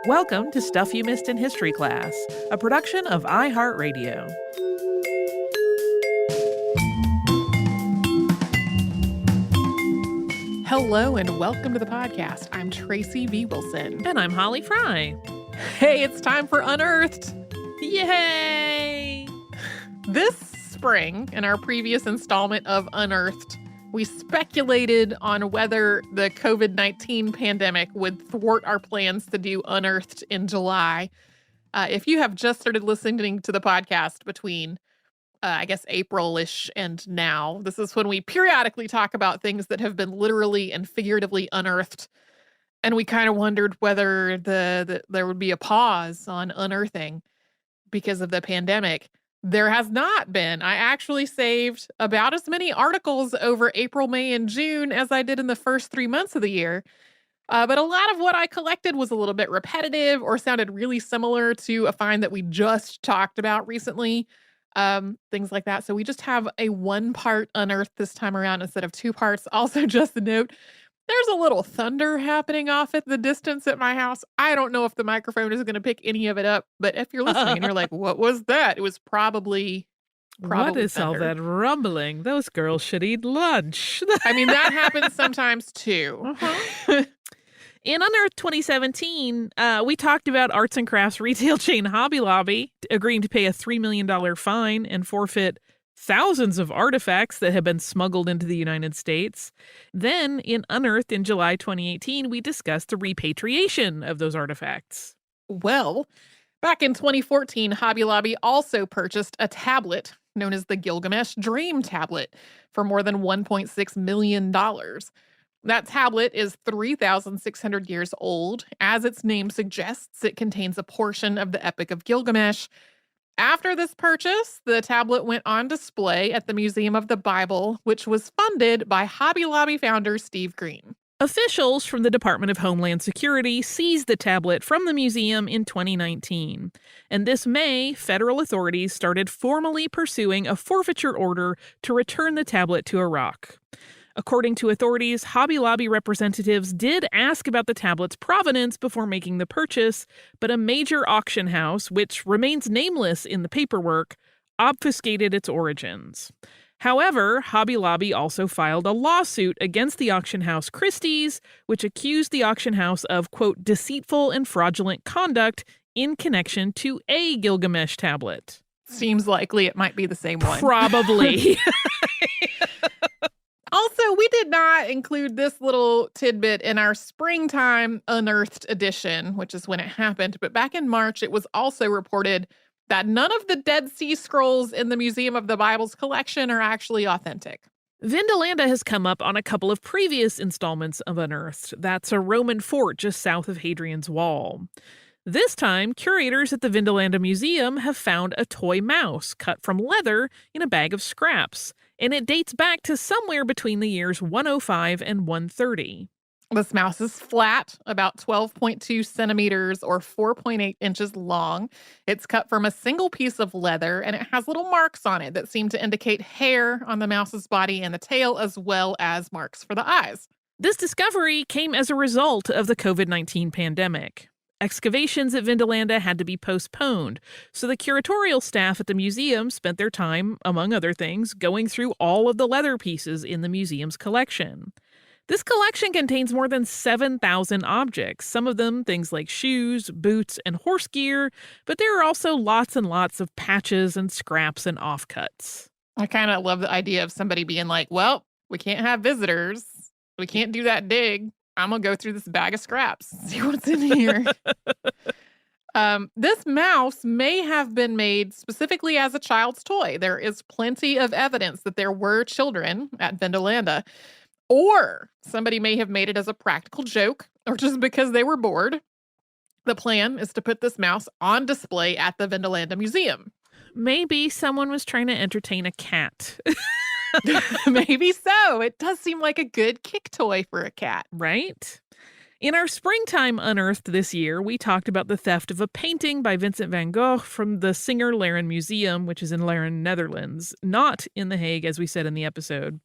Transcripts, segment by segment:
Welcome to Stuff You Missed in History Class, a production of iHeartRadio. Hello and welcome to the podcast. I'm Tracy V. Wilson. And I'm Holly Fry. Hey, it's time for Unearthed. Yay! This spring, in our previous installment of Unearthed, we speculated on whether the COVID-19 pandemic would thwart our plans to do Unearthed in July. If you have just started listening to the podcast between, April-ish and now, this is when we periodically talk about things that have been literally and figuratively unearthed. And we kind of wondered whether there would be a pause on unearthing because of the pandemic. There has not been. I actually saved about as many articles over April, May, and June as I did in the first 3 months of the year. But a lot of what I collected was a little bit repetitive or sounded really similar to a find that we just talked about recently. Things like that. So we just have a one-part unearthed this time around instead of two parts. Also, just a note, there's a little thunder happening off at the distance at my house. I don't know if the microphone is going to pick any of it up, but if you're listening and you're like, what was that? It was probably What is thunder. all that rumbling? Those girls should eat lunch. I mean, that happens sometimes too. Uh-huh. In Unearthed 2017, we talked about arts and crafts retail chain Hobby Lobby agreeing to pay a $3 million fine and forfeit thousands of artifacts that have been smuggled into the United States. Then, in Unearthed in July 2018, we discussed the repatriation of those artifacts. Well, back in 2014, Hobby Lobby also purchased a tablet known as the Gilgamesh Dream Tablet for more than $1.6 million. That tablet is 3,600 years old. As its name suggests, it contains a portion of the Epic of Gilgamesh. After this purchase, the tablet went on display at the Museum of the Bible, which was funded by Hobby Lobby founder Steve Green. Officials from the Department of Homeland Security seized the tablet from the museum in 2019. And this May, federal authorities started formally pursuing a forfeiture order to return the tablet to Iraq. According to authorities, Hobby Lobby representatives did ask about the tablet's provenance before making the purchase, but a major auction house, which remains nameless in the paperwork, obfuscated its origins. However, Hobby Lobby also filed a lawsuit against the auction house Christie's, which accused the auction house of, quote, deceitful and fraudulent conduct in connection to a Gilgamesh tablet. Seems likely it might be the same one. Probably. Also, we did not include this little tidbit in our springtime Unearthed edition, which is when it happened. But back in March, it was also reported that none of the Dead Sea Scrolls in the Museum of the Bible's collection are actually authentic. Vindolanda has come up on a couple of previous installments of Unearthed. That's a Roman fort just south of Hadrian's Wall. This time, curators at the Vindolanda Museum have found a toy mouse cut from leather in a bag of scraps, and it dates back to somewhere between the years 105 and 130. This mouse is flat, about 12.2 centimeters or 4.8 inches long. It's cut from a single piece of leather, and it has little marks on it that seem to indicate hair on the mouse's body and the tail, as well as marks for the eyes. This discovery came as a result of the COVID-19 pandemic. Excavations at Vindolanda had to be postponed, so the curatorial staff at the museum spent their time, among other things, going through all of the leather pieces in the museum's collection. This collection contains more than 7,000 objects, some of them things like shoes, boots, and horse gear, but there are also lots and lots of patches and scraps and offcuts. I kind of love the idea of somebody being like, well, we can't have visitors. We can't do that dig. I'm going to go through this bag of scraps, see what's in here. This mouse may have been made specifically as a child's toy. There is plenty of evidence that there were children at Vindolanda. Or somebody may have made it as a practical joke or just because they were bored. The plan is to put this mouse on display at the Vindolanda Museum. Maybe someone was trying to entertain a cat. Maybe so. It does seem like a good kick toy for a cat. Right? In our springtime Unearthed this year, we talked about the theft of a painting by Vincent van Gogh from the Singer Laren Museum, which is in Laren, Netherlands, not in The Hague, as we said in the episode.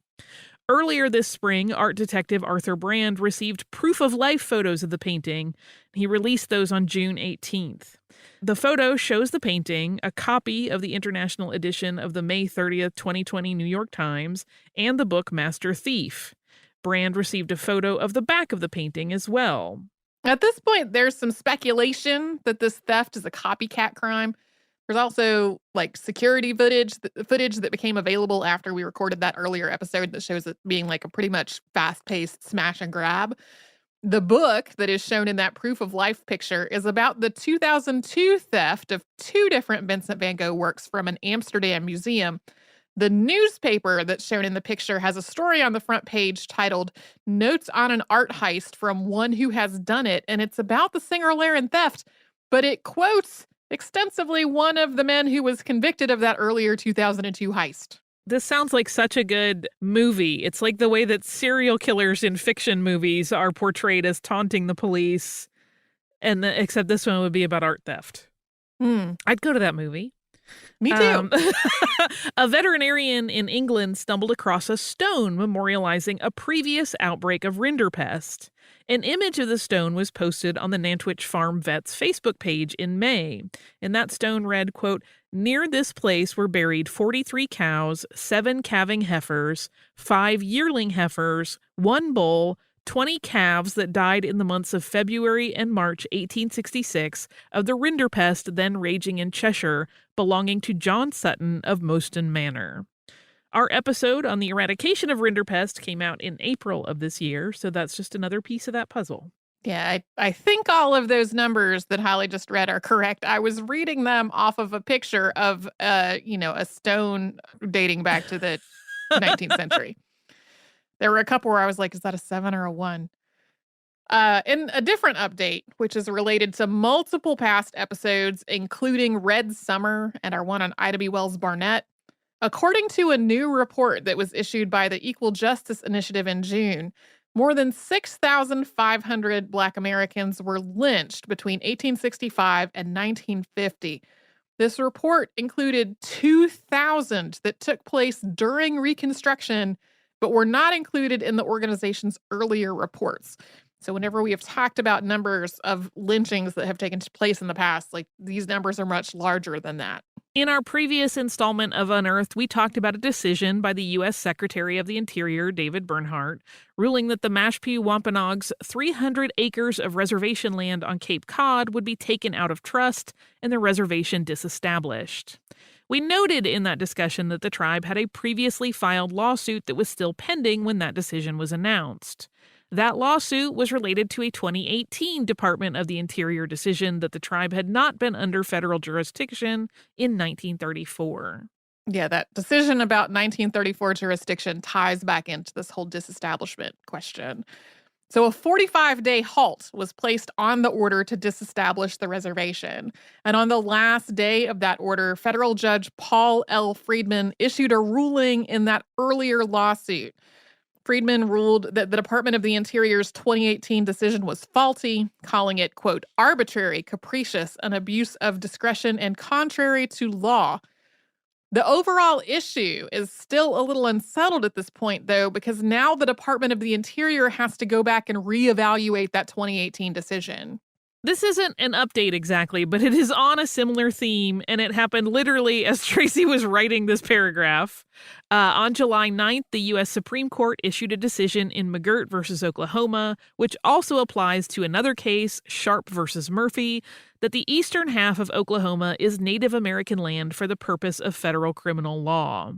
Earlier this spring, art detective Arthur Brand received proof-of-life photos of the painting. He released those on June 18th. The photo shows the painting, a copy of the international edition of the May 30th, 2020 New York Times, and the book Master Thief. Brand received a photo of the back of the painting as well. At this point, there's some speculation that this theft is a copycat crime. There's also security footage that became available after we recorded that earlier episode that shows it being a pretty much fast-paced smash and grab. The book that is shown in that proof of life picture is about the 2002 theft of 2 different Vincent van Gogh works from an Amsterdam museum. The newspaper that's shown in the picture has a story on the front page titled "Notes on an Art Heist from One Who Has Done It," and it's about the Singer-Laren theft, but it quotes extensively one of the men who was convicted of that earlier 2002 heist. This sounds like such a good movie. It's like the way that serial killers in fiction movies are portrayed as taunting the police, except this one would be about art theft. I'd go to that movie. Me too. A veterinarian in England stumbled across a stone memorializing a previous outbreak of rinderpest. An image of the stone was posted on the Nantwich Farm Vet's Facebook page in May, and that stone read, quote, "Near this place were buried 43 cows, 7 calving heifers, 5 yearling heifers, 1 bull, 20 calves that died in the months of February and March 1866 of the rinderpest then raging in Cheshire, belonging to John Sutton of Moston Manor." Our episode on the eradication of rinderpest came out in April of this year, so that's just another piece of that puzzle. Yeah, I think all of those numbers that Holly just read are correct. I was reading them off of a picture of, a stone dating back to the 19th century. There were a couple where I was like, is that a 7 or a 1? In a different update, which is related to multiple past episodes, including Red Summer and our one on Ida B. Wells Barnett, according to a new report that was issued by the Equal Justice Initiative in June, more than 6,500 Black Americans were lynched between 1865 and 1950. This report included 2,000 that took place during Reconstruction, but were not included in the organization's earlier reports. So whenever we have talked about numbers of lynchings that have taken place in the past, these numbers are much larger than that. In our previous installment of Unearthed, we talked about a decision by the U.S. Secretary of the Interior, David Bernhardt, ruling that the Mashpee Wampanoag's 300 acres of reservation land on Cape Cod would be taken out of trust and the reservation disestablished. We noted in that discussion that the tribe had a previously filed lawsuit that was still pending when that decision was announced. That lawsuit was related to a 2018 Department of the Interior decision that the tribe had not been under federal jurisdiction in 1934. Yeah, that decision about 1934 jurisdiction ties back into this whole disestablishment question. So a 45-day halt was placed on the order to disestablish the reservation. And on the last day of that order, federal judge Paul L. Friedman issued a ruling in that earlier lawsuit. Friedman ruled that the Department of the Interior's 2018 decision was faulty, calling it, quote, arbitrary, capricious, an abuse of discretion, and contrary to law. The overall issue is still a little unsettled at this point, though, because now the Department of the Interior has to go back and reevaluate that 2018 decision. This isn't an update exactly, but it is on a similar theme, and it happened literally as Tracy was writing this paragraph. On July 9th, the U.S. Supreme Court issued a decision in McGirt versus Oklahoma, which also applies to another case, Sharp versus Murphy, that the eastern half of Oklahoma is Native American land for the purpose of federal criminal law.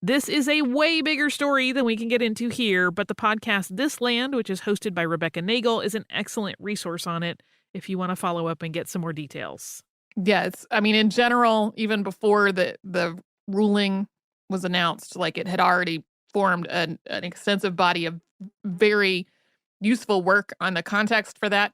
This is a way bigger story than we can get into here, but the podcast This Land, which is hosted by Rebecca Nagel, is an excellent resource on it if you want to follow up and get some more details. Yeah, in general, even before the ruling was announced, it had already formed an extensive body of very useful work on the context for that.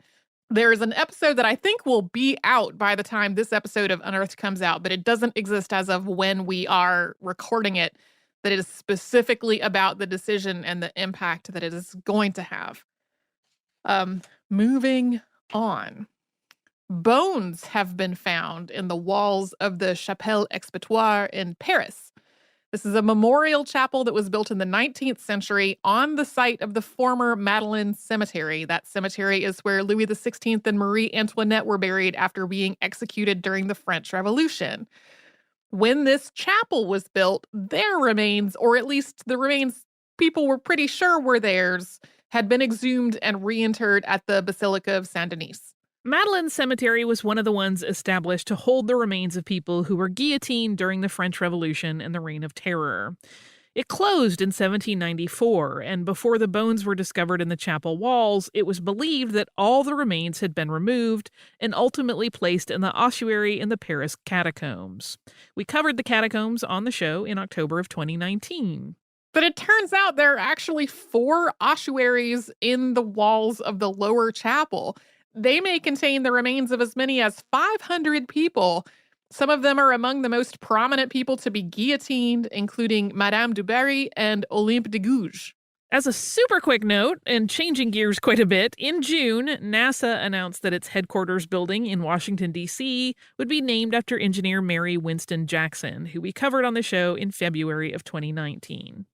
There is an episode that I think will be out by the time this episode of Unearthed comes out, but it doesn't exist as of when we are recording it, that is specifically about the decision and the impact that it is going to have. Moving on. Bones have been found in the walls of the Chapelle Expiatoire in Paris. This is a memorial chapel that was built in the 19th century on the site of the former Madeleine Cemetery. That cemetery is where Louis XVI and Marie Antoinette were buried after being executed during the French Revolution. When this chapel was built, their remains, or at least the remains people were pretty sure were theirs, had been exhumed and reinterred at the Basilica of Saint Denis. Madeleine Cemetery was one of the ones established to hold the remains of people who were guillotined during the French Revolution and the Reign of Terror. It closed in 1794, and before the bones were discovered in the chapel walls, it was believed that all the remains had been removed and ultimately placed in the ossuary in the Paris catacombs. We covered the catacombs on the show in October of 2019. But it turns out there are actually 4 ossuaries in the walls of the lower chapel. They may contain the remains of as many as 500 people. Some of them are among the most prominent people to be guillotined, including Madame du Barry and Olympe de Gouges. As a super quick note, and changing gears quite a bit, in June, NASA announced that its headquarters building in Washington, D.C. would be named after engineer Mary Winston Jackson, who we covered on the show in February of 2019.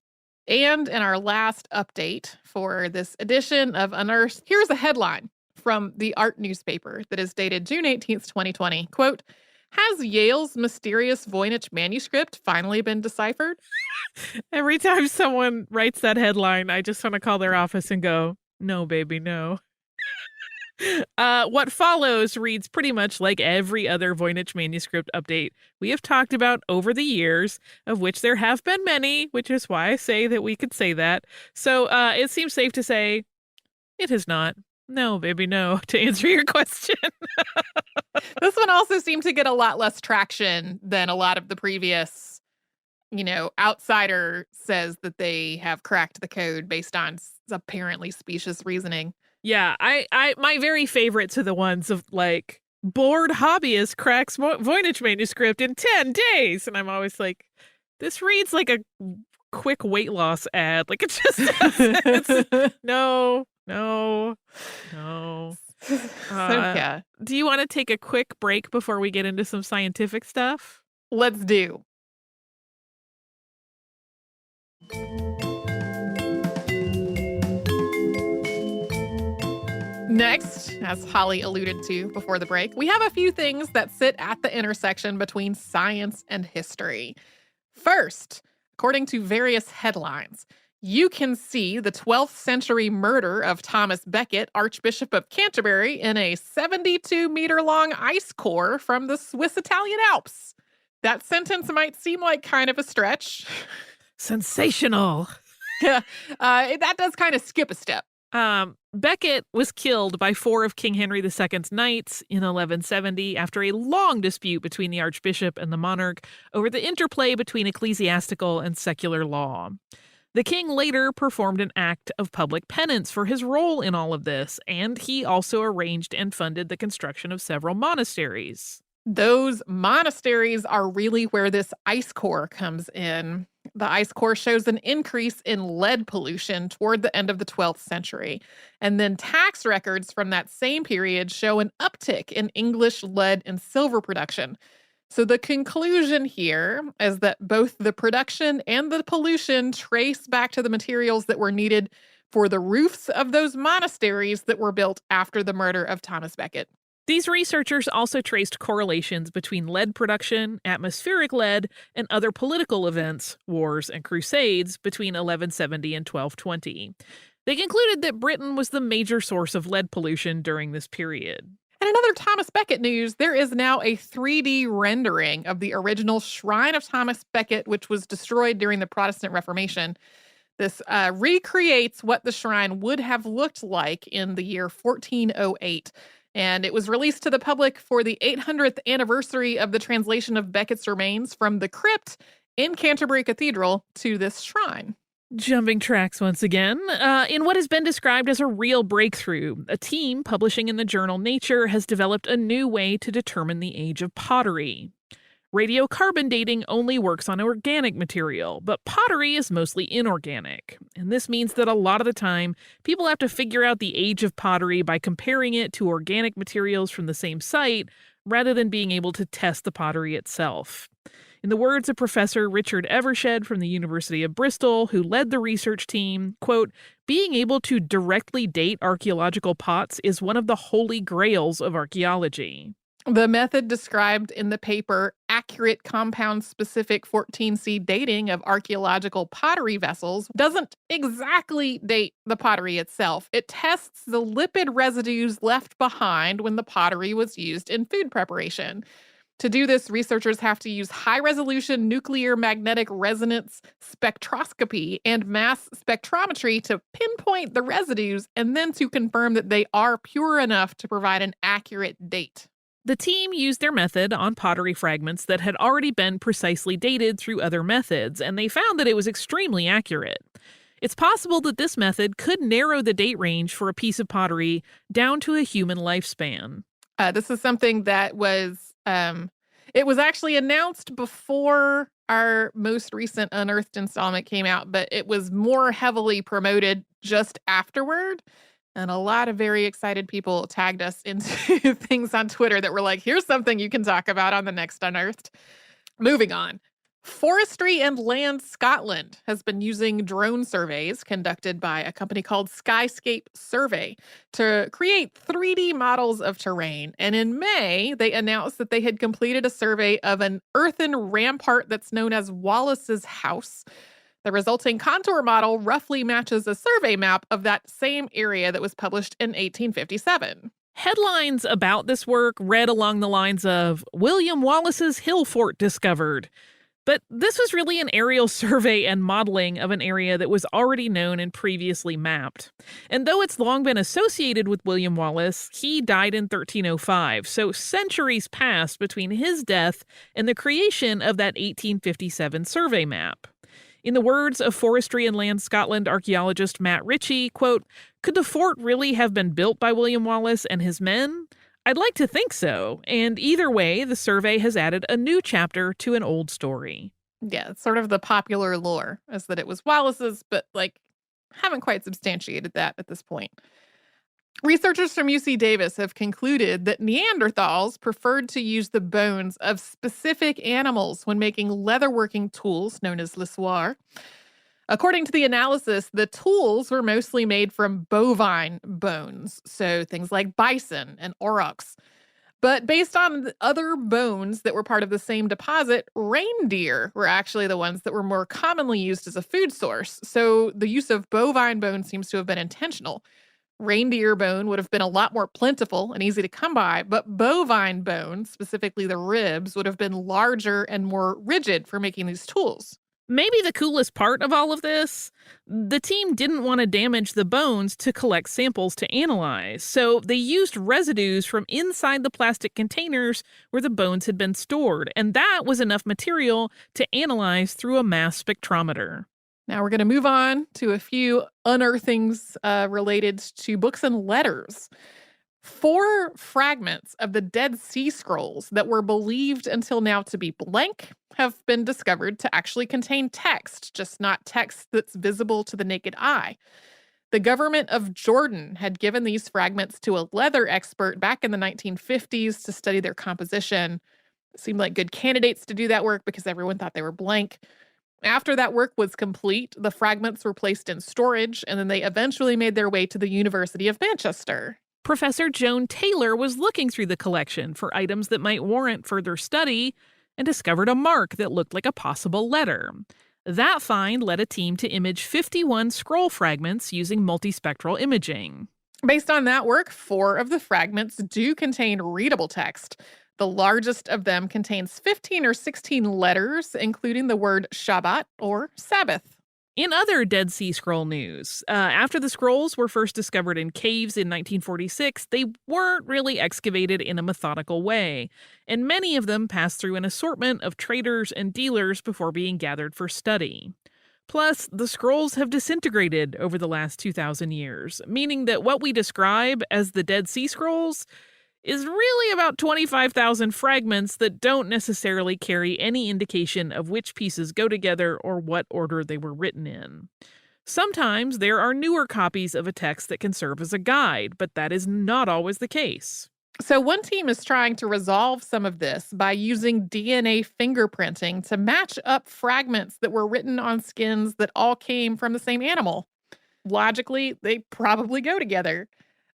And in our last update for this edition of Unearthed, here's a headline from the Art newspaper that is dated June 18th, 2020. Quote, "Has Yale's mysterious Voynich manuscript finally been deciphered?" Every time someone writes that headline, I just want to call their office and go, "No, baby, no." What follows reads pretty much like every other Voynich manuscript update we have talked about over the years, of which there have been many, which is why I say that we could say that. So it seems safe to say it has not. No, baby, no, to answer your question. This one also seemed to get a lot less traction than a lot of the previous, outsider says that they have cracked the code based on apparently specious reasoning. Yeah, I my very favorites are the ones of like, bored hobbyist cracks Voynich manuscript in 10 days. And I'm always like, this reads like a quick weight loss ad. Like, it just doesn't. No. Yeah. Do you want to take a quick break before we get into some scientific stuff? Let's do. Next, as Holly alluded to before the break, we have a few things that sit at the intersection between science and history. First, according to various headlines, you can see the 12th century murder of Thomas Becket, Archbishop of Canterbury, in a 72-meter-long ice core from the Swiss-Italian Alps. That sentence might seem like kind of a stretch. Sensational. Yeah, that does kind of skip a step. Becket was killed by 4 of King Henry II's knights in 1170 after a long dispute between the archbishop and the monarch over the interplay between ecclesiastical and secular law. The king later performed an act of public penance for his role in all of this, and he also arranged and funded the construction of several monasteries. Those monasteries are really where this ice core comes in. The ice core shows an increase in lead pollution toward the end of the 12th century. And then tax records from that same period show an uptick in English lead and silver production. So the conclusion here is that both the production and the pollution trace back to the materials that were needed for the roofs of those monasteries that were built after the murder of Thomas Becket. These researchers also traced correlations between lead production, atmospheric lead, and other political events, wars, and crusades between 1170 and 1220. They concluded that Britain was the major source of lead pollution during this period. And in other Thomas Becket news, there is now a 3D rendering of the original Shrine of Thomas Becket, which was destroyed during the Protestant Reformation. This recreates what the shrine would have looked like in the year 1408. And it was released to the public for the 800th anniversary of the translation of Becket's remains from the crypt in Canterbury Cathedral to this shrine. Jumping tracks once again. In what has been described as a real breakthrough, a team publishing in the journal Nature has developed a new way to determine the age of pottery. Radiocarbon dating only works on organic material, but pottery is mostly inorganic. And this means that a lot of the time, people have to figure out the age of pottery by comparing it to organic materials from the same site, rather than being able to test the pottery itself. In the words of Professor Richard Evershed from the University of Bristol, who led the research team, quote, being able to directly date archaeological pots is one of the holy grails of archaeology. The method described in the paper, accurate compound-specific 14C dating of archaeological pottery vessels, doesn't exactly date the pottery itself. It tests the lipid residues left behind when the pottery was used in food preparation. To do this, researchers have to use high-resolution nuclear magnetic resonance spectroscopy and mass spectrometry to pinpoint the residues and then to confirm that they are pure enough to provide an accurate date. The team used their method on pottery fragments that had already been precisely dated through other methods, and they found that it was extremely accurate. It's possible that this method could narrow the date range for a piece of pottery down to a human lifespan. This is something that was, it was actually announced before our most recent Unearthed installment came out, but it was more heavily promoted just afterward. And a lot of very excited people tagged us into things on Twitter that were like, here's something you can talk about on the next Unearthed. Moving on. Forestry and Land Scotland has been using drone surveys conducted by a company called Skyscape Survey to create 3D models of terrain. And in May, they announced that they had completed a survey of an earthen rampart that's known as Wallace's House. The resulting contour model roughly matches a survey map of that same area that was published in 1857. Headlines about this work read along the lines of, William Wallace's Hill Fort discovered. But this was really an aerial survey and modeling of an area that was already known and previously mapped. And though it's long been associated with William Wallace, he died in 1305, so centuries passed between his death and the creation of that 1857 survey map. In the words of Forestry and Land Scotland archaeologist Matt Ritchie, quote, could the fort really have been built by William Wallace and his men? I'd like to think so, and either way, the survey has added a new chapter to an old story. Yeah, it's sort of the popular lore, is that it was Wallace's, but, haven't quite substantiated that at this point. Researchers from UC Davis have concluded that Neanderthals preferred to use the bones of specific animals when making leatherworking tools known as lissoir. According to the analysis, the tools were mostly made from bovine bones, so things like bison and aurochs. But based on the other bones that were part of the same deposit, reindeer were actually the ones that were more commonly used as a food source, so the use of bovine bone seems to have been intentional. Reindeer bone would have been a lot more plentiful and easy to come by, but bovine bone, specifically the ribs, would have been larger and more rigid for making these tools. Maybe the coolest part of all of this? The team didn't want to damage the bones to collect samples to analyze, so they used residues from inside the plastic containers where the bones had been stored, and that was enough material to analyze through a mass spectrometer. Now we're going to move on to a few unearthings related to books and letters. 4 fragments of the Dead Sea Scrolls that were believed until now to be blank have been discovered to actually contain text, just not text that's visible to the naked eye. The government of Jordan had given these fragments to a leather expert back in the 1950s to study their composition. It seemed like good candidates to do that work because everyone thought they were blank. After that work was complete, the fragments were placed in storage, and then they eventually made their way to the University of Manchester. Professor Joan Taylor was looking through the collection for items that might warrant further study and discovered a mark that looked like a possible letter. That find led a team to image 51 scroll fragments using multispectral imaging. Based on that work, 4 of the fragments do contain readable text. The largest of them contains 15 or 16 letters, including the word Shabbat or Sabbath. In other Dead Sea Scroll news, after the scrolls were first discovered in caves in 1946, they weren't really excavated in a methodical way, and many of them passed through an assortment of traders and dealers before being gathered for study. Plus, the scrolls have disintegrated over the last 2,000 years, meaning that what we describe as the Dead Sea Scrolls is really about 25,000 fragments that don't necessarily carry any indication of which pieces go together or what order they were written in. Sometimes there are newer copies of a text that can serve as a guide, but that is not always the case. So, one team is trying to resolve some of this by using DNA fingerprinting to match up fragments that were written on skins that all came from the same animal. Logically, they probably go together.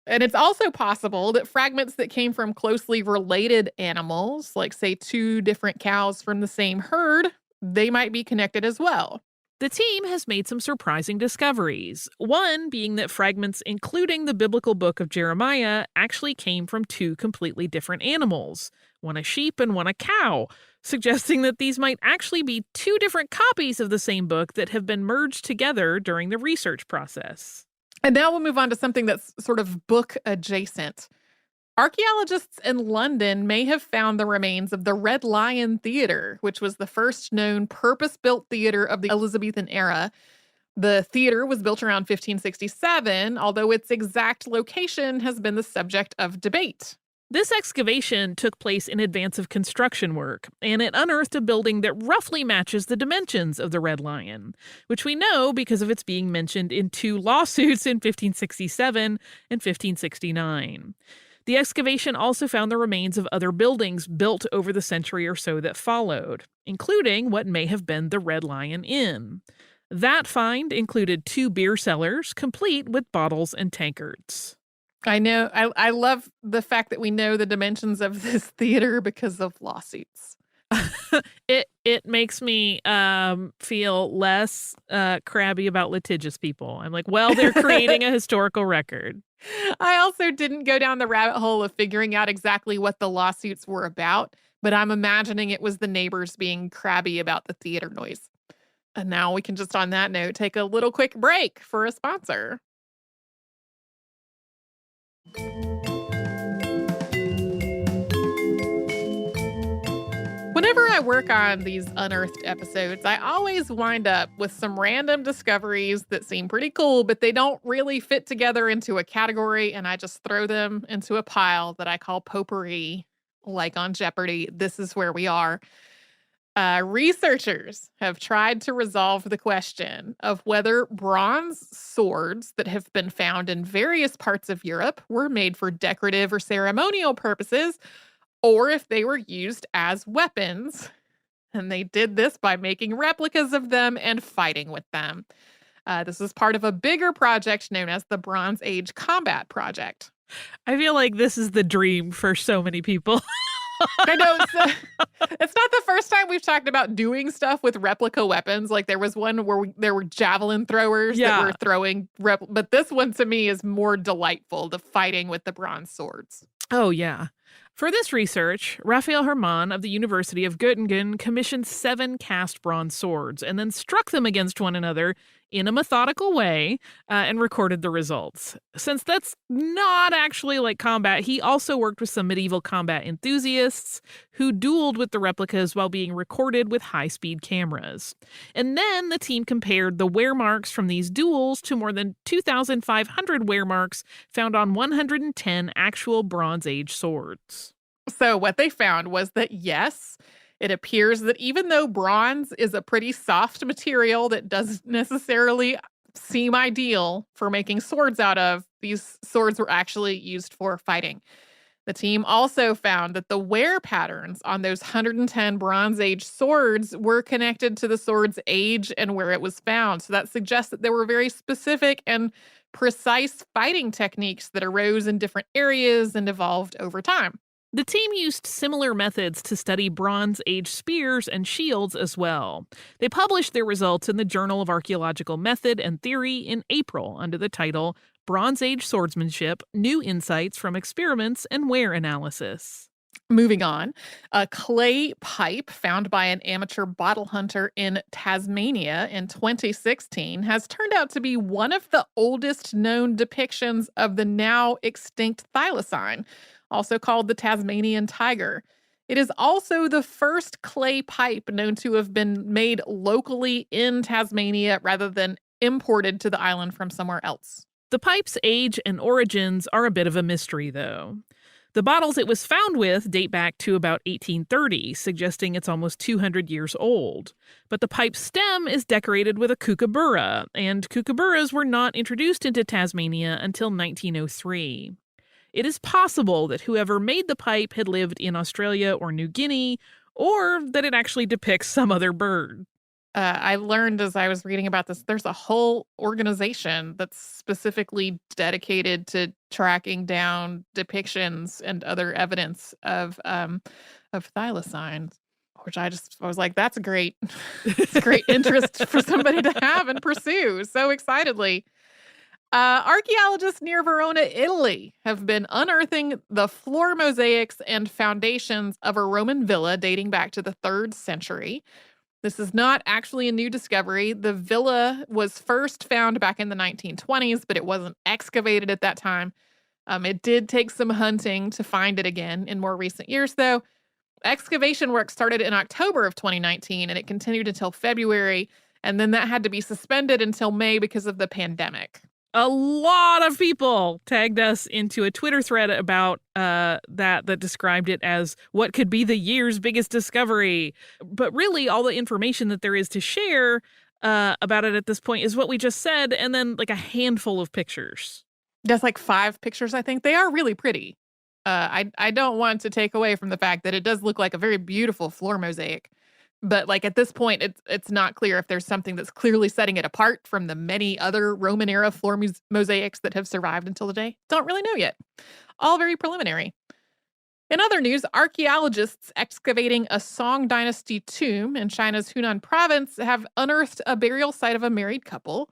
And it's also possible that fragments that came from closely related animals, like, say, two different cows from the same herd, they might be connected as well. The team has made some surprising discoveries, one being that fragments including the biblical book of Jeremiah actually came from two completely different animals, one a sheep and one a cow, suggesting that these might actually be two different copies of the same book that have been merged together during the research process. And now we'll move on to something that's sort of book adjacent. Archaeologists in London may have found the remains of the Red Lion Theatre, which was the first known purpose-built theater of the Elizabethan era. The theater was built around 1567, although its exact location has been the subject of debate. This excavation took place in advance of construction work, and it unearthed a building that roughly matches the dimensions of the Red Lion, which we know because of its being mentioned in two lawsuits in 1567 and 1569. The excavation also found the remains of other buildings built over the century or so that followed, including what may have been the Red Lion Inn. That find included two beer cellars, complete with bottles and tankards. I know. I love the fact that we know the dimensions of this theater because of lawsuits. It makes me feel less crabby about litigious people. I'm like, well, they're creating a historical record. I also didn't go down the rabbit hole of figuring out exactly what the lawsuits were about, but I'm imagining it was the neighbors being crabby about the theater noise. And now we can just, on that note, take a little quick break for a sponsor. Whenever I work on these Unearthed episodes, I always wind up with some random discoveries that seem pretty cool, but they don't really fit together into a category, and I just throw them into a pile that I call potpourri. Like on Jeopardy, this is where we are. Researchers have tried to resolve the question of whether bronze swords that have been found in various parts of Europe were made for decorative or ceremonial purposes, or if they were used as weapons. And they did this by making replicas of them and fighting with them. This is part of a bigger project known as the Bronze Age Combat Project. I feel like this is the dream for so many people. I know. It's not the first time we've talked about doing stuff with replica weapons. Like there was one where there were javelin throwers that were throwing, but this one to me is more delightful, the fighting with the bronze swords. Oh, yeah. For this research, Raphael Hermann of the University of Göttingen commissioned 7 cast bronze swords and then struck them against one another in a methodical way and recorded the results. Since that's not actually like combat, he also worked with some medieval combat enthusiasts who dueled with the replicas while being recorded with high-speed cameras. And then the team compared the wear marks from these duels to more than 2,500 wear marks found on 110 actual Bronze Age swords. So what they found was that, yes, it appears that even though bronze is a pretty soft material that doesn't necessarily seem ideal for making swords out of, these swords were actually used for fighting. The team also found that the wear patterns on those 110 Bronze Age swords were connected to the sword's age and where it was found. So that suggests that there were very specific and precise fighting techniques that arose in different areas and evolved over time. The team used similar methods to study Bronze Age spears and shields as well. They published their results in the Journal of Archaeological Method and Theory in April under the title Bronze Age Swordsmanship, New Insights from Experiments and Wear Analysis. Moving on, a clay pipe found by an amateur bottle hunter in Tasmania in 2016 has turned out to be one of the oldest known depictions of the now extinct thylacine, also called the Tasmanian tiger. It is also the first clay pipe known to have been made locally in Tasmania rather than imported to the island from somewhere else. The pipe's age and origins are a bit of a mystery, though. The bottles it was found with date back to about 1830, suggesting it's almost 200 years old. But the pipe's stem is decorated with a kookaburra, and kookaburras were not introduced into Tasmania until 1903. It is possible that whoever made the pipe had lived in Australia or New Guinea, or that it actually depicts some other bird. I learned as I was reading about this, there's a whole organization that's specifically dedicated to tracking down depictions and other evidence of thylacines, which I was like, that's a great, it's a great interest for somebody to have and pursue so excitedly. Archaeologists near Verona, Italy, have been unearthing the floor mosaics and foundations of a Roman villa dating back to the 3rd century. This is not actually a new discovery. The villa was first found back in the 1920s, but it wasn't excavated at that time. It did take some hunting to find it again in more recent years, though. Excavation work started in October of 2019, and it continued until February, and then that had to be suspended until May because of the pandemic. A lot of people tagged us into a Twitter thread about that described it as what could be the year's biggest discovery. But really, all the information that there is to share about it at this point is what we just said, and then like a handful of pictures. That's like 5 pictures, I think. They are really pretty. I don't want to take away from the fact that it does look like a very beautiful floor mosaic. But like at this point, it's not clear if there's something that's clearly setting it apart from the many other Roman era floor mosaics that have survived until today. Don't really know yet. All very preliminary. In other news, archaeologists excavating a Song Dynasty tomb in China's Hunan province have unearthed a burial site of a married couple.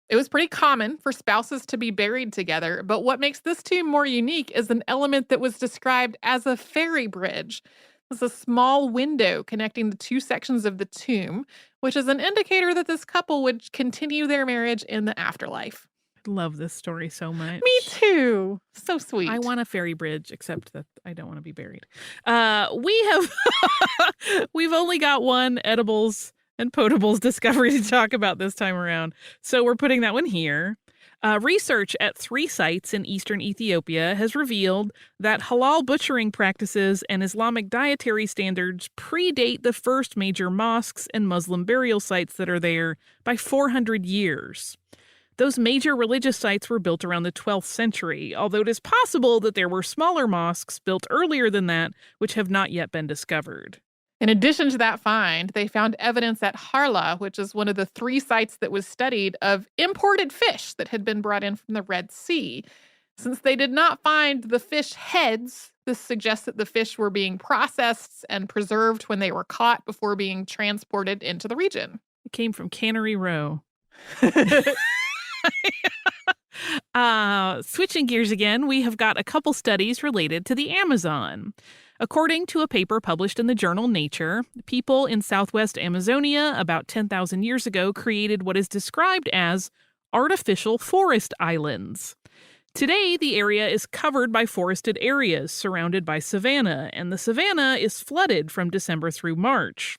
It was pretty common for spouses to be buried together, but what makes this tomb more unique is an element that was described as a fairy bridge. It's a small window connecting the 2 sections of the tomb, which is an indicator that this couple would continue their marriage in the afterlife. I love this story so much. Me too. So sweet. I want a fairy bridge, except that I don't want to be buried. We've only got one edibles and potables discovery to talk about this time around, so we're putting that one here. Research at 3 sites in eastern Ethiopia has revealed that halal butchering practices and Islamic dietary standards predate the first major mosques and Muslim burial sites that are there by 400 years. Those major religious sites were built around the 12th century, although it is possible that there were smaller mosques built earlier than that, which have not yet been discovered. In addition to that find, they found evidence at Harla, which is one of the 3 sites that was studied, of imported fish that had been brought in from the Red Sea. Since they did not find the fish heads, this suggests that the fish were being processed and preserved when they were caught before being transported into the region. It came from Cannery Row. Switching gears again, we have got a couple studies related to the Amazon. According to a paper published in the journal Nature, people in southwest Amazonia about 10,000 years ago created what is described as artificial forest islands. Today, the area is covered by forested areas surrounded by savanna, and the savanna is flooded from December through March.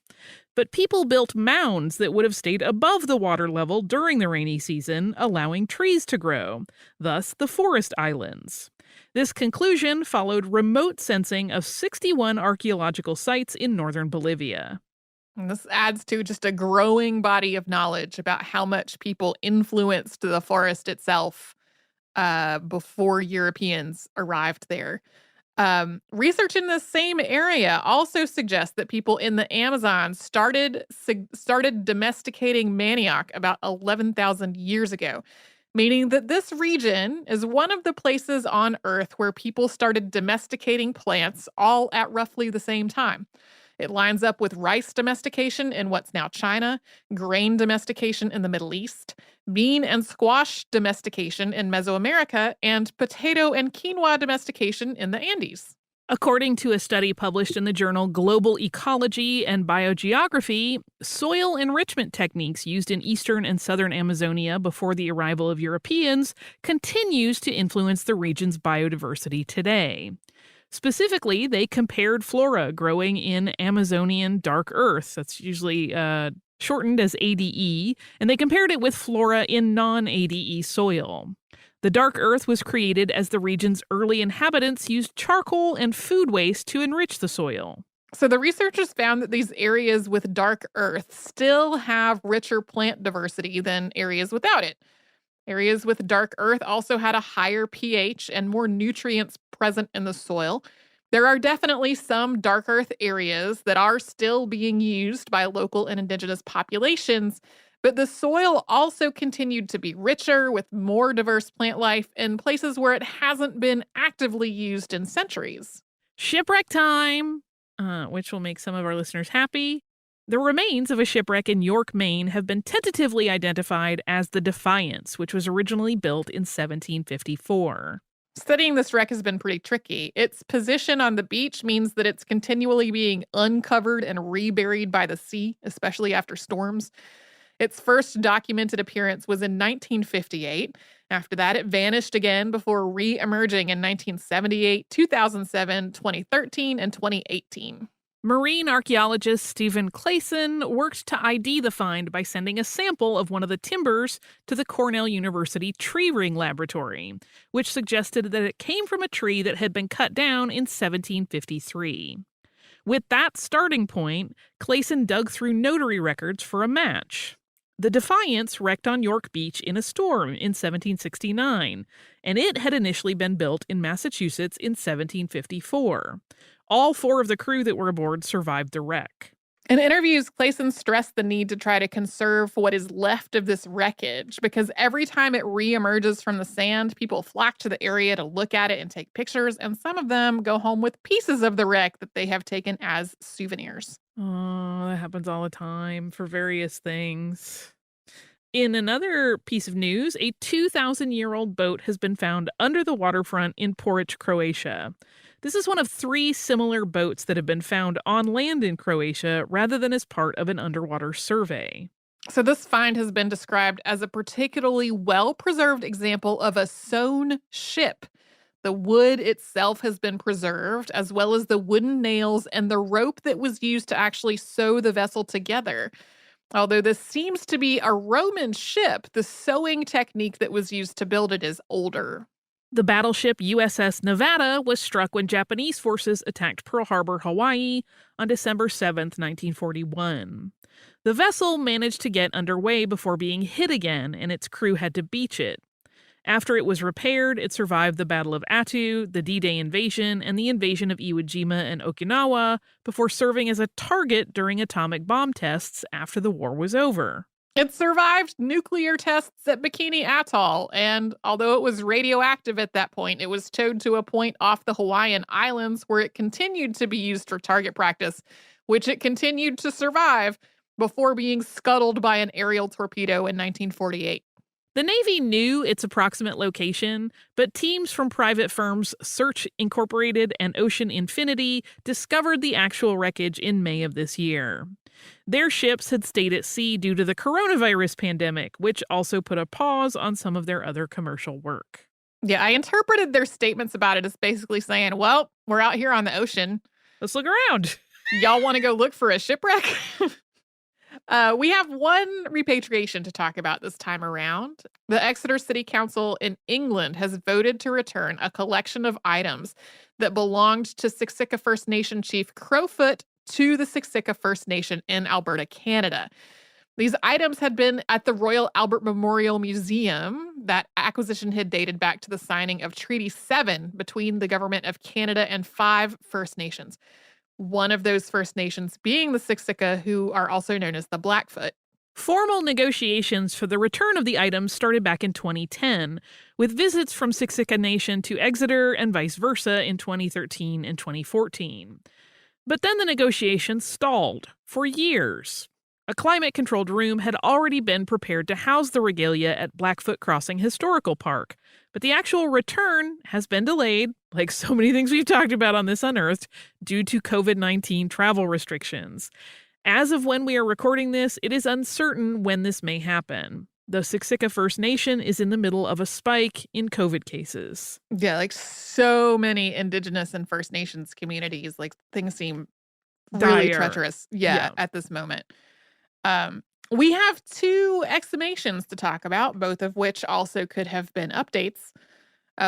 But people built mounds that would have stayed above the water level during the rainy season, allowing trees to grow, thus the forest islands. This conclusion followed remote sensing of 61 archaeological sites in northern Bolivia. And this adds to just a growing body of knowledge about how much people influenced the forest itself before Europeans arrived there. Research in the same area also suggests that people in the Amazon started domesticating manioc about 11,000 years ago, meaning that this region is one of the places on Earth where people started domesticating plants all at roughly the same time. It lines up with rice domestication in what's now China, grain domestication in the Middle East, bean and squash domestication in Mesoamerica, and potato and quinoa domestication in the Andes. According to a study published in the journal Global Ecology and Biogeography, soil enrichment techniques used in eastern and southern Amazonia before the arrival of Europeans continues to influence the region's biodiversity today. Specifically, they compared flora growing in Amazonian dark earth, that's usually shortened as ADE, and they compared it with flora in non-ADE soil. The dark earth was created as the region's early inhabitants used charcoal and food waste to enrich the soil. So the researchers found that these areas with dark earth still have richer plant diversity than areas without it. Areas with dark earth also had a higher pH and more nutrients present in the soil. There are definitely some dark earth areas that are still being used by local and indigenous populations, but the soil also continued to be richer with more diverse plant life in places where it hasn't been actively used in centuries. Shipwreck time, which will make some of our listeners happy. The remains of a shipwreck in York, Maine have been tentatively identified as the Defiance, which was originally built in 1754. Studying this wreck has been pretty tricky. Its position on the beach means that it's continually being uncovered and reburied by the sea, especially after storms. Its first documented appearance was in 1958. After that, it vanished again before re-emerging in 1978, 2007, 2013, and 2018. Marine archaeologist Stephen Clayson worked to ID the find by sending a sample of one of the timbers to the Cornell University Tree Ring Laboratory, which suggested that it came from a tree that had been cut down in 1753. With that starting point, Clayson dug through notary records for a match. The Defiance wrecked on York Beach in a storm in 1769, and it had initially been built in Massachusetts in 1754. All 4 of the crew that were aboard survived the wreck. In interviews, Clayson stressed the need to try to conserve what is left of this wreckage because every time it reemerges from the sand, people flock to the area to look at it and take pictures, and some of them go home with pieces of the wreck that they have taken as souvenirs. Oh, that happens all the time for various things. In another piece of news, a 2,000-year-old boat has been found under the waterfront in Poreč, Croatia. This is one of 3 similar boats that have been found on land in Croatia rather than as part of an underwater survey. So this find has been described as a particularly well-preserved example of a sewn ship. The wood itself has been preserved, as well as the wooden nails and the rope that was used to actually sew the vessel together. Although this seems to be a Roman ship, the sewing technique that was used to build it is older. The battleship USS Nevada was struck when Japanese forces attacked Pearl Harbor, Hawaii on December 7, 1941. The vessel managed to get underway before being hit again, and its crew had to beach it. After it was repaired, it survived the Battle of Attu, the D-Day invasion, and the invasion of Iwo Jima and Okinawa before serving as a target during atomic bomb tests after the war was over. It survived nuclear tests at Bikini Atoll, and although it was radioactive at that point, it was towed to a point off the Hawaiian Islands where it continued to be used for target practice, which it continued to survive before being scuttled by an aerial torpedo in 1948. The Navy knew its approximate location, but teams from private firms Search Incorporated and Ocean Infinity discovered the actual wreckage in May of this year. Their ships had stayed at sea due to the coronavirus pandemic, which also put a pause on some of their other commercial work. Yeah, I interpreted their statements about it as basically saying, well, we're out here on the ocean. Let's look around. Y'all want to go look for a shipwreck? We have one repatriation to talk about this time around. The Exeter City Council in England has voted to return a collection of items that belonged to Siksika First Nation Chief Crowfoot to the Siksika First Nation in Alberta, Canada. These items had been at the Royal Albert Memorial Museum. That acquisition had dated back to the signing of Treaty 7 between the Government of Canada and 5 First Nations. One of those First Nations being the Siksika, who are also known as the Blackfoot. Formal negotiations for the return of the items started back in 2010, with visits from Siksika Nation to Exeter and vice versa in 2013 and 2014. But then the negotiations stalled for years. A climate-controlled room had already been prepared to house the regalia at Blackfoot Crossing Historical Park, but the actual return has been delayed, like so many things we've talked about on this Unearthed, due to COVID-19 travel restrictions. As of when we are recording this, it is uncertain when this may happen. The Siksika First Nation is in the middle of a spike in COVID cases. Yeah, like so many Indigenous and First Nations communities, like things seem really Dire. treacherous. Yeah, at this moment. We have 2 exhumations to talk about, both of which also could have been updates.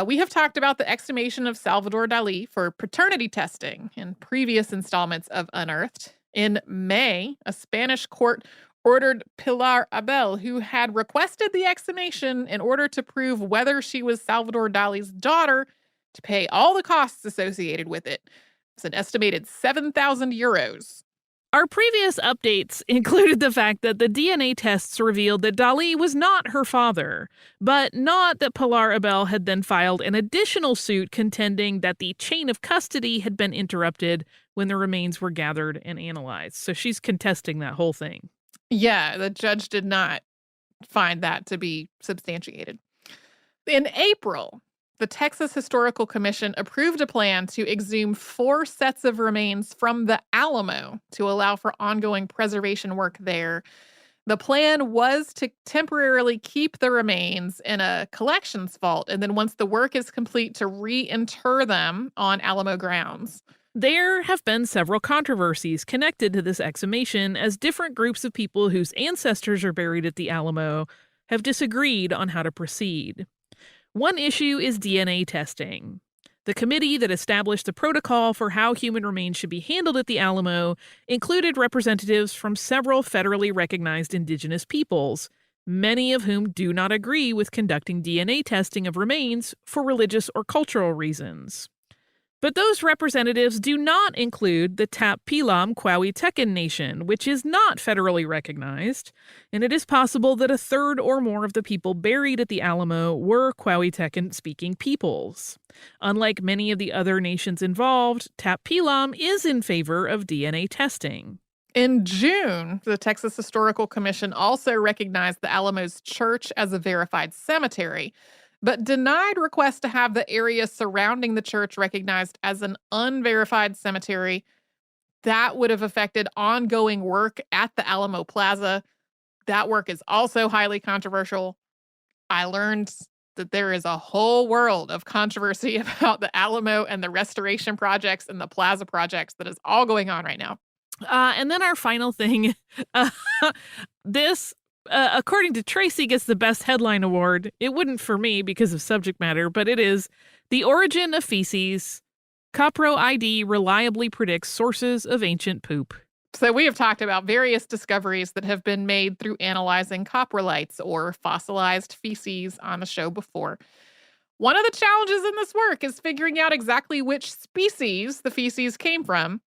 We have talked about the exhumation of Salvador Dali for paternity testing in previous installments of Unearthed. In May, a Spanish court ordered Pilar Abel, who had requested the exhumation in order to prove whether she was Salvador Dali's daughter, to pay all the costs associated with it. It's an estimated 7,000 euros. Our previous updates included the fact that the DNA tests revealed that Dali was not her father, but not that Pilar Abel had then filed an additional suit contending that the chain of custody had been interrupted when the remains were gathered and analyzed. So she's contesting that whole thing. Yeah, the judge did not find that to be substantiated. In April, the Texas Historical Commission approved a plan to exhume 4 sets of remains from the Alamo to allow for ongoing preservation work there. The plan was to temporarily keep the remains in a collections vault, and then once the work is complete, to reinter them on Alamo grounds. There have been several controversies connected to this exhumation, as different groups of people whose ancestors are buried at the Alamo have disagreed on how to proceed. One issue is DNA testing. The committee that established the protocol for how human remains should be handled at the Alamo included representatives from several federally recognized indigenous peoples, many of whom do not agree with conducting DNA testing of remains for religious or cultural reasons. But those representatives do not include the Tap Pilam Kwawi-Tekin Nation, which is not federally recognized, and it is possible that a third or more of the people buried at the Alamo were Kwawi-Tekin-speaking peoples. Unlike many of the other nations involved, Tap Pilam is in favor of DNA testing. In June, the Texas Historical Commission also recognized the Alamo's church as a verified cemetery, but denied requests to have the area surrounding the church recognized as an unverified cemetery. That would have affected ongoing work at the Alamo Plaza. That work is also highly controversial. I learned that there is a whole world of controversy about the Alamo and the restoration projects and the plaza projects that is all going on right now. And then our final thing, this according to Tracy, gets the best headline award. It wouldn't for me because of subject matter, but it is The Origin of Feces. Copro ID reliably predicts sources of ancient poop. So we have talked about various discoveries that have been made through analyzing coprolites or fossilized feces on the show before. One of the challenges in this work is figuring out exactly which species the feces came from.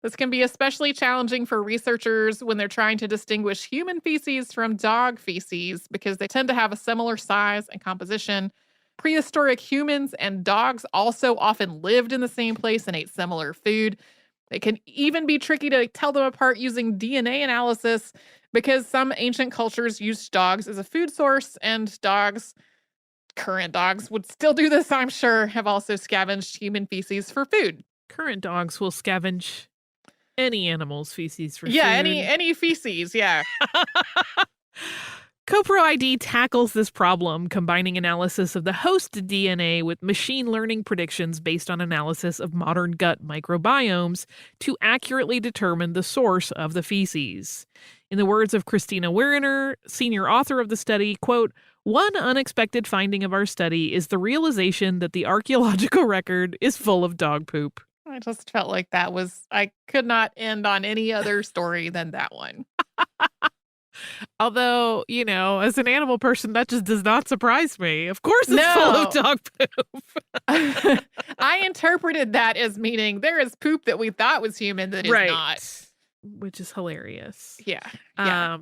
This can be especially challenging for researchers when they're trying to distinguish human feces from dog feces because they tend to have a similar size and composition. Prehistoric humans and dogs also often lived in the same place and ate similar food. It can even be tricky to tell them apart using DNA analysis because some ancient cultures used dogs as a food source, and current dogs would still do this, I'm sure, have also scavenged human feces for food. Current dogs will scavenge any animal's feces for food. Yeah, any feces, yeah. Copro ID tackles this problem, combining analysis of the host DNA with machine learning predictions based on analysis of modern gut microbiomes to accurately determine the source of the feces. In the words of Christina Werner, senior author of the study, quote, "One unexpected finding of our study is the realization that the archaeological record is full of dog poop." I just felt like I could not end on any other story than that one. Although, as an animal person, that just does not surprise me. Of course it's full of dog poop. I interpreted that as meaning there is poop that we thought was human that is not. Which is hilarious. Yeah.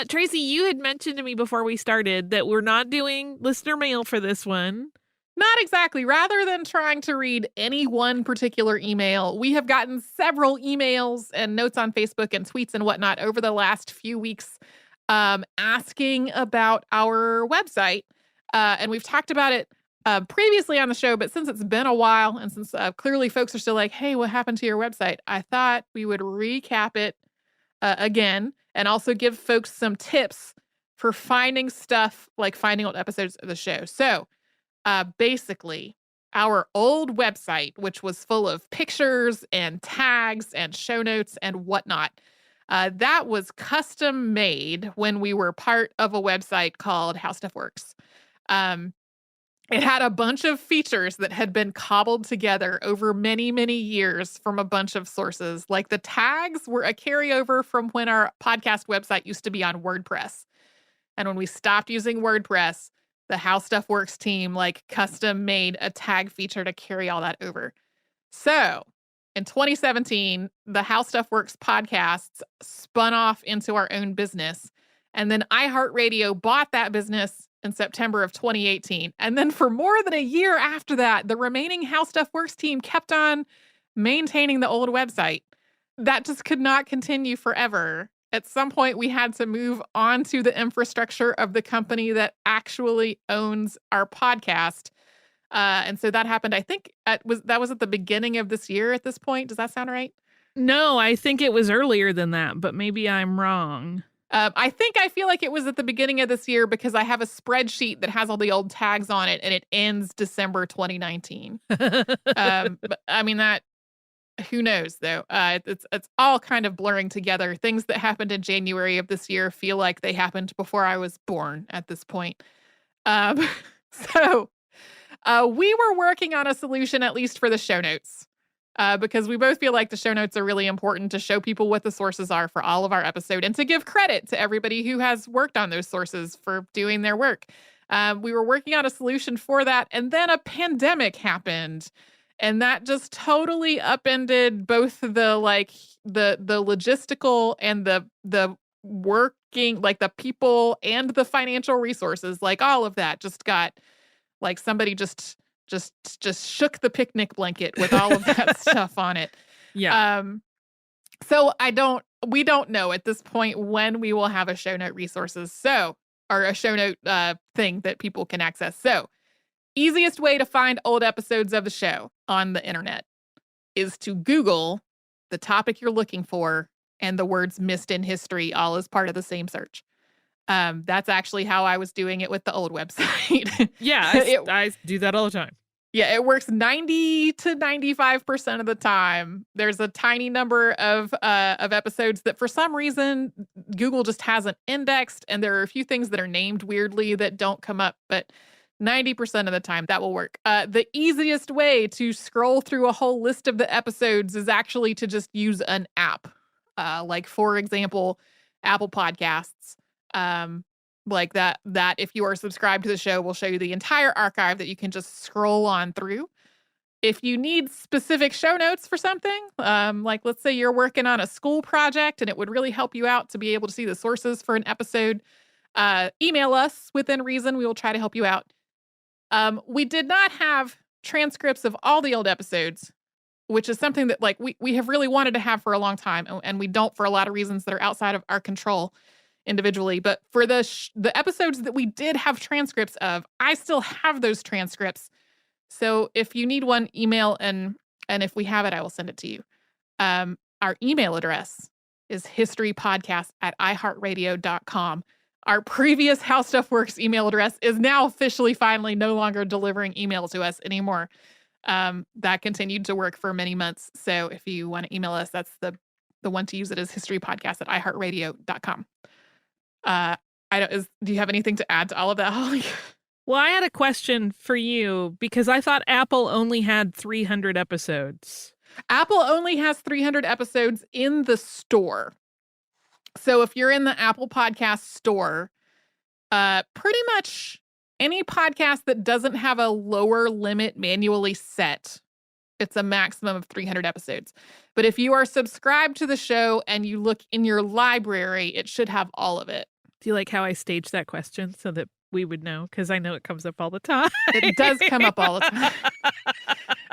Tracy, you had mentioned to me before we started that we're not doing listener mail for this one. Not exactly. Rather than trying to read any one particular email, we have gotten several emails and notes on Facebook and tweets and whatnot over the last few weeks asking about our website. And we've talked about it previously on the show, but since it's been a while and since clearly folks are still like, hey, what happened to your website? I thought we would recap it again and also give folks some tips for finding stuff, like finding old episodes of the show. So, basically, our old website, which was full of pictures and tags and show notes and whatnot, that was custom made when we were part of a website called How Stuff Works. It had a bunch of features that had been cobbled together over many, many years from a bunch of sources. Like the tags were a carryover from when our podcast website used to be on WordPress. And when we stopped using WordPress, the How Stuff Works team like custom made a tag feature to carry all that over. So in 2017, the How Stuff Works podcasts spun off into our own business. And then iHeartRadio bought that business in September of 2018. And then for more than a year after that, the remaining How Stuff Works team kept on maintaining the old website. That just could not continue forever. At some point, we had to move on to the infrastructure of the company that actually owns our podcast. And so that happened, I think, that was at the beginning of this year at this point. Does that sound right? No, I think it was earlier than that, but maybe I'm wrong. I feel like it was at the beginning of this year because I have a spreadsheet that has all the old tags on it, and it ends December 2019. But I mean, that, who knows, though? It's all kind of blurring together. Things that happened in January of this year feel like they happened before I was born at this point. Um, so we were working on a solution, at least for the show notes. Because we both feel like the show notes are really important to show people what the sources are for all of our episode and to give credit to everybody who has worked on those sources for doing their work. We were working on a solution for that, and then a pandemic happened, and that just totally upended both the logistical and the working, like the people and the financial resources, like all of that just got like somebody just shook the picnic blanket with all of that stuff on it. Yeah. So we don't know at this point when we will have a show note resources. Or a show note thing that people can access. So easiest way to find old episodes of the show on the internet is to Google the topic you're looking for and the words missed in history, all as part of the same search. That's actually how I was doing it with the old website. Yeah, I do that all the time. Yeah, it works 90 to 95% of the time. There's a tiny number of episodes that for some reason Google just hasn't indexed, and there are a few things that are named weirdly that don't come up, but 90% of the time that will work. The easiest way to scroll through a whole list of the episodes is actually to just use an app. Like, for example, Apple Podcasts. Like that if you are subscribed to the show will show you the entire archive that you can just scroll on through. If you need specific show notes for something, like let's say you're working on a school project and it would really help you out to be able to see the sources for an episode, email us within reason. We will try to help you out. We did not have transcripts of all the old episodes, which is something that like we have really wanted to have for a long time, and we don't for a lot of reasons that are outside of our control individually. But for the episodes that we did have transcripts of, I still have those transcripts. So if you need one, email, and if we have it, I will send it to you. Our email address is historypodcast@iheartradio.com. Our previous How Stuff Works email address is now officially finally no longer delivering email to us anymore. That continued to work for many months. So if you want to email us, that's the one to use. It is historypodcast@iheartradio.com. Do you have anything to add to all of that, Holly? Well, I had a question for you because I thought Apple only had 300 episodes. Apple only has 300 episodes in the store. So if you're in the Apple Podcast store, pretty much any podcast that doesn't have a lower limit manually set, it's a maximum of 300 episodes. But if you are subscribed to the show and you look in your library, it should have all of it. Do you like how I staged that question so that we would know? Because I know it comes up all the time. It does come up all the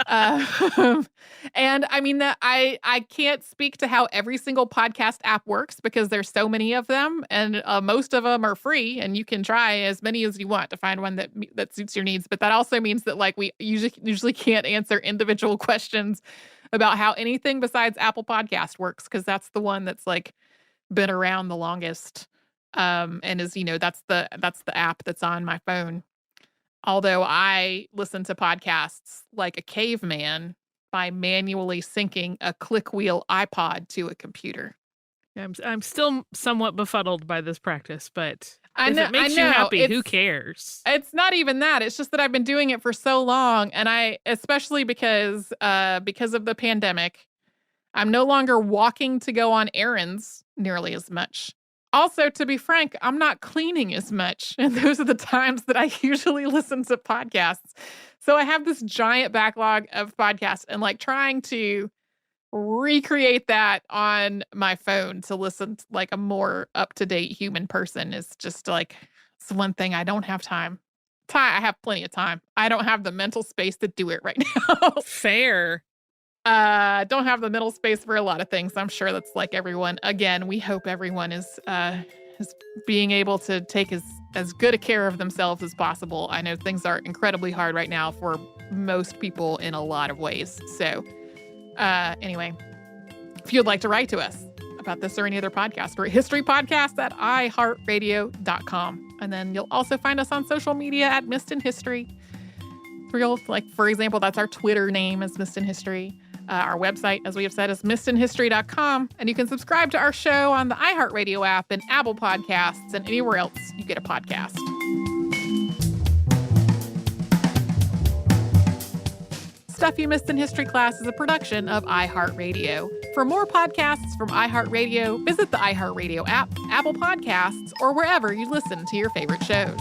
time. And I mean, I can't speak to how every single podcast app works because there's so many of them, and most of them are free, and you can try as many as you want to find one that suits your needs. But that also means that like we usually can't answer individual questions about how anything besides Apple Podcast works, because that's the one that's like been around the longest. And is, that's the app that's on my phone. Although I listen to podcasts like a caveman by manually syncing a click wheel iPod to a computer. I'm still somewhat befuddled by this practice, but If it makes you happy, who cares? It's not even that. It's just that I've been doing it for so long, and especially because of the pandemic, I'm no longer walking to go on errands nearly as much. Also, to be frank, I'm not cleaning as much, and those are the times that I usually listen to podcasts. So I have this giant backlog of podcasts, and like trying to recreate that on my phone to listen to like a more up-to-date human person is just like, it's one thing I don't have time. I have plenty of time. I don't have the mental space to do it right now. Fair. Don't have the mental space for a lot of things. I'm sure that's like everyone. Again, we hope everyone is being able to take as good a care of themselves as possible. I know things are incredibly hard right now for most people in a lot of ways. So, anyway, if you'd like to write to us about this or any other podcast, we're historypodcast@iHeartRadio.com. And then you'll also find us on social media at Missed in History. Like, for example, that's our Twitter name is Missed in History. Our website, as we have said, is missedinhistory.com. And you can subscribe to our show on the iHeartRadio app and Apple Podcasts and anywhere else you get a podcast. Stuff You Missed in History Class is a production of iHeartRadio. For more podcasts from iHeartRadio, visit the iHeartRadio app, Apple Podcasts, or wherever you listen to your favorite shows.